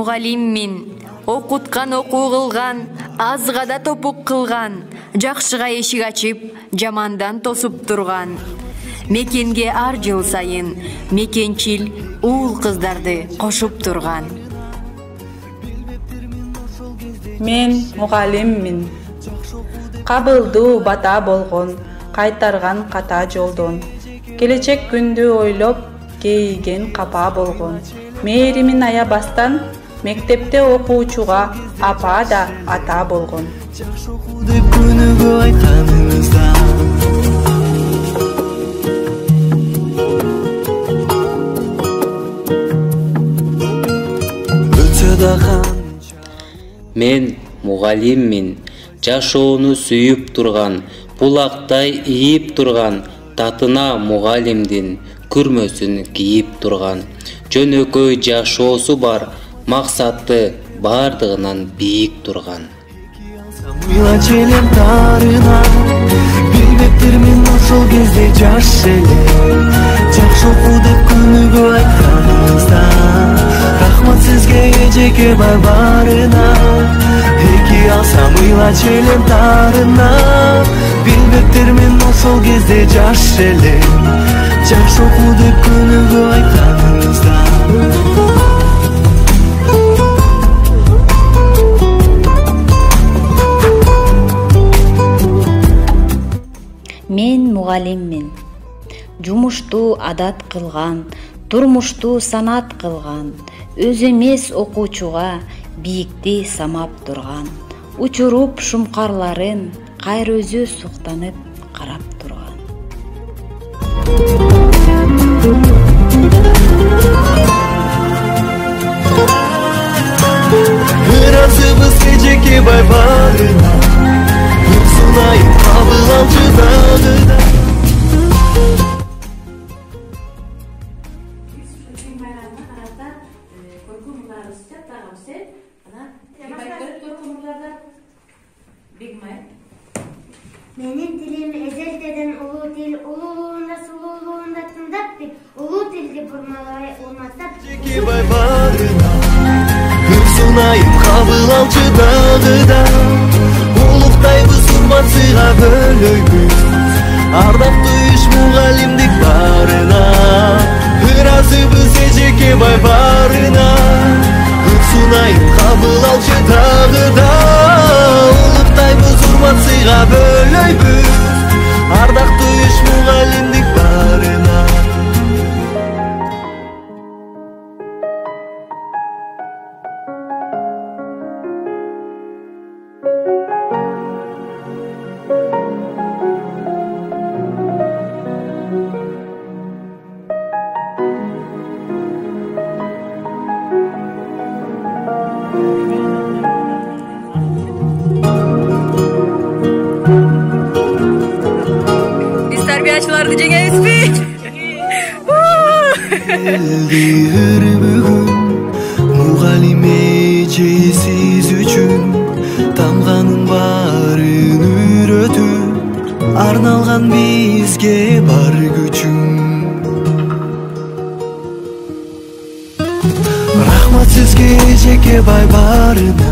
мугалиммин, окуткан окуу кылган, азга да топук кылган, жакшыга эшик ачып, жамандан тосуп турган. Мекенге ар жыл сайын мекенчил уул кыздарды кошуп турган. Мен мугалиммин. Кабылдуу бата болгон, кайтарган ката жолдон. Келечек күндү ойлоп, кейиген капа болгон. Мээримин аябастан, мектепте окуучуга апа да ата болгон. Мен мугалиммин, жашоону сүйүп турган, булактай ийип турган, татына мугалимдин күрмөсүн кийип турган. Жөнөкөй жашоосу бар, максаты бардыгынан бийик турган. Билбептермин ошол кезде жаш эле, жакшы окуу деп күнүгө айтканыңызда. Рахмат сизге эжеке барбарына, эки алсам ыйлачу элем тарына. Билбептермин ошол кезде жаш эле, жакшы окуу деп күнүгө айтканыңызда. Мен мугалиммин. Жумушту адат кылган, турмушту санат кылган, өз эмес окуучуга бийикти самап турган, учуруп шумкарларын кайра өзү суктанып карап турган. Ыразыбыз эжеке байбарына, Sunayım kabul alçı dağıda. Benim dilim ezelden ulu dil, ululuğunda sululuğunda tındap bir ulu dildi burmaları olmazsa. Çeki baybarına, Sunayım kabul alçı dağıda. Улуктайбыз урматсыга бөлөйбүз, ардактуу иш мугалимдик барына. Ыразыбыз эжеке байбарына, Sunayым кабыл алчы дагы да. Улуктайбыз урматсыга бөлөйбүз, ардактуу иш мугалимдик барына. Biz terbiyaçılardı Cengiz Bey. Элдир бүгүн мугалим эжесиз үчүн тамганын баарын үйрөтүп арналган бизге бар күчүң. Рахмат сизге эжеке байбарына.